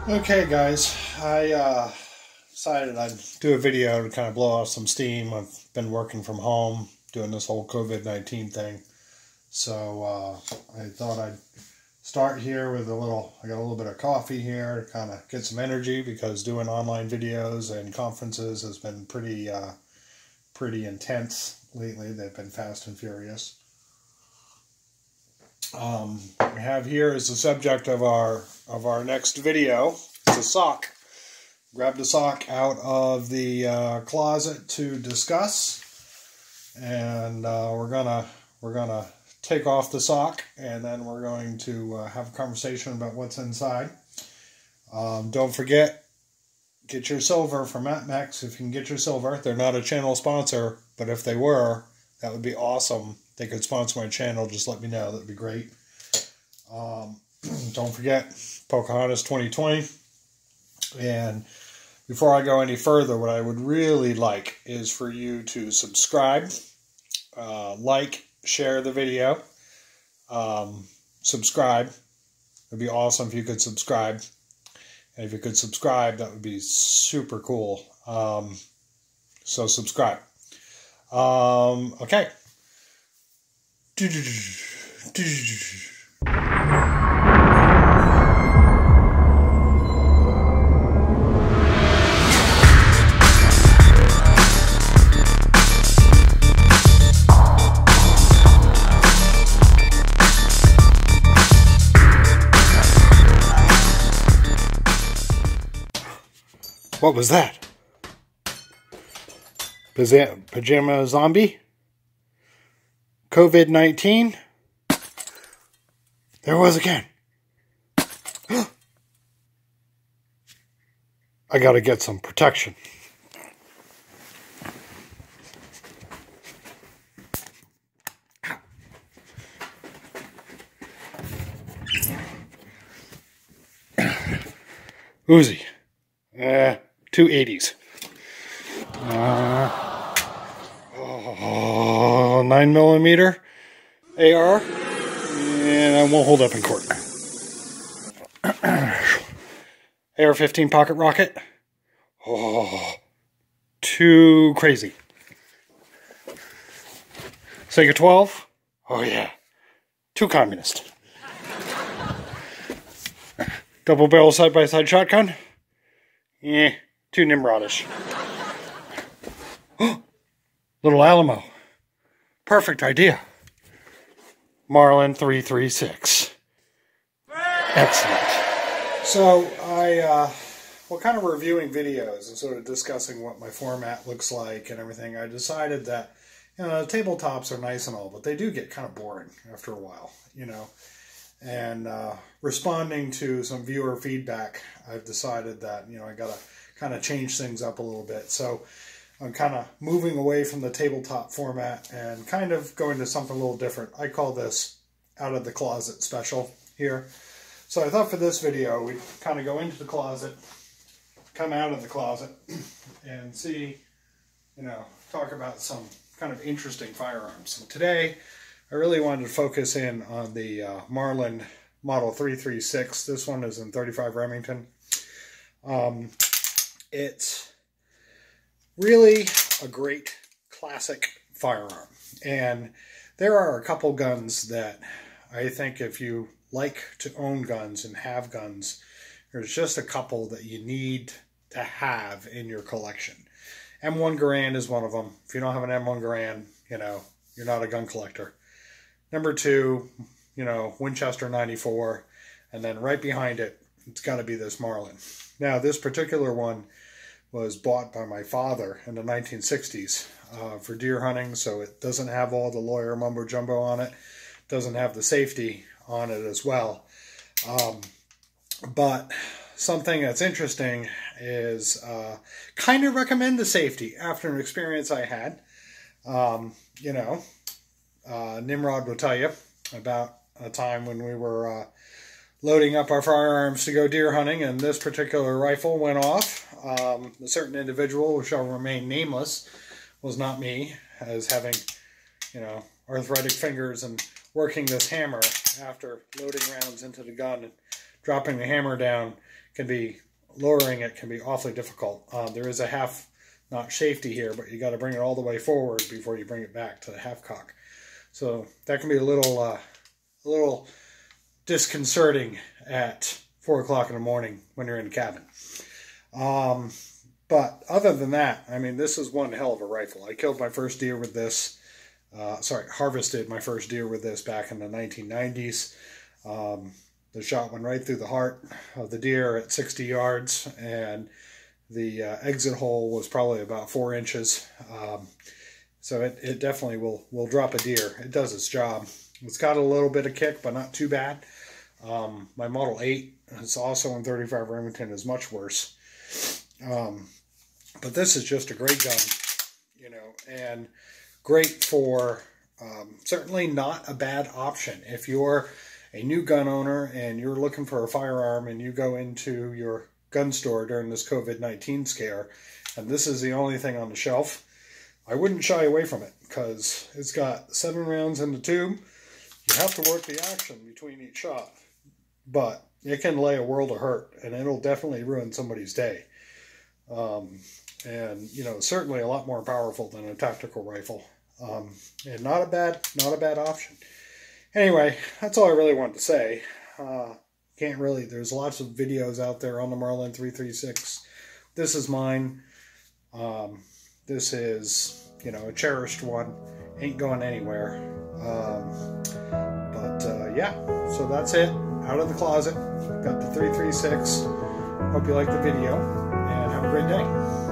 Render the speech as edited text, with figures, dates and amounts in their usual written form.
Okay guys, I decided I'd do a video to kind of blow off some steam. I've been working from home doing this whole COVID-19 thing. So I thought I'd start here with I got a little bit of coffee here to kind of get some energy, because doing online videos and conferences has been pretty intense lately. They've been fast and furious. What we have here is the subject of our next video. It's a sock. Grabbed a sock out of the closet to discuss, and we're gonna take off the sock, and then we're going to have a conversation about what's inside. Don't forget, get your silver from AppMex if you can get your silver. They're not a channel sponsor, but if they were, that would be awesome. They could sponsor my channel. Just let me know. That would be great. Don't forget, Pocahontas 2020. And before I go any further, what I would really like is for you to subscribe, like, share the video, subscribe. It would be awesome if you could subscribe. And if you could subscribe, that would be super cool. So subscribe. Okay. What was that? Pajama zombie? COVID-19? There it was again. I gotta get some protection. Uzi. 280s. 9mm AR, and I won't hold up in court. AR-15 pocket rocket. Oh, too crazy. Sega 12. Oh yeah, too communist. Double barrel side-by-side shotgun. Yeah, too Nimrodish. Little Alamo. Perfect idea. Marlin 336. Excellent. So well, kind of reviewing videos and sort of discussing what my format looks like and everything, I decided that, you know, tabletops are nice and all, but they do get kind of boring after a while, you know. And responding to some viewer feedback, I've decided that, you know, I got to kind of change things up a little bit. So I'm kind of moving away from the tabletop format and kind of going to something a little different. I call this out of the closet special here. So I thought for this video, we'd kind of go into the closet, come out of the closet, and see, you know, talk about some kind of interesting firearms. And today, I really wanted to focus in on the Marlin Model 336. This one is in 35 Remington. It's really a great classic firearm. And there are a couple guns that I think if you like to own guns and have guns, there's just a couple that you need to have in your collection. M1 Garand is one of them. If you don't have an M1 Garand, you know, you're not a gun collector. Number two, you know, Winchester 94, and then right behind it, it's got to be this Marlin. Now, this particular one was bought by my father in the 1960s for deer hunting, so it doesn't have all the lawyer mumbo-jumbo on it, doesn't have the safety on it as well. But something that's interesting is kind of recommend the safety after an experience I had. You know, Nimrod will tell you about a time when we were loading up our firearms to go deer hunting, and this particular rifle went off. A certain individual, who shall remain nameless, was not me, as having, you know, arthritic fingers and working this hammer after loading rounds into the gun and dropping the hammer down, lowering it can be awfully difficult. There is a half-notch safety here, but you got to bring it all the way forward before you bring it back to the half cock. So that can be a little disconcerting at 4 o'clock in the morning when you're in the cabin. But other than that, I mean, this is one hell of a rifle. I killed my first deer with this. Harvested my first deer with this back in the 1990s. The shot went right through the heart of the deer at 60 yards, and the exit hole was probably about 4 inches. So it definitely will drop a deer. It does its job. It's got a little bit of kick, but not too bad. My Model 8, it's also in 35 Remington, is much worse. But this is just a great gun, you know, and great for, certainly not a bad option. If you're a new gun owner and you're looking for a firearm and you go into your gun store during this COVID-19 scare, and this is the only thing on the shelf, I wouldn't shy away from it, because it's got 7 rounds in the tube. You have to work the action between each shot, but it can lay a world of hurt, and it'll definitely ruin somebody's day. And, you know, certainly a lot more powerful than a tactical rifle. And not a bad option. Anyway, that's all I really wanted to say. There's lots of videos out there on the Marlin 336. This is mine. This is, you know, a cherished one. Ain't going anywhere. Yeah, so that's it. Out of the closet. Got the 336. Hope you liked the video, and have a great day.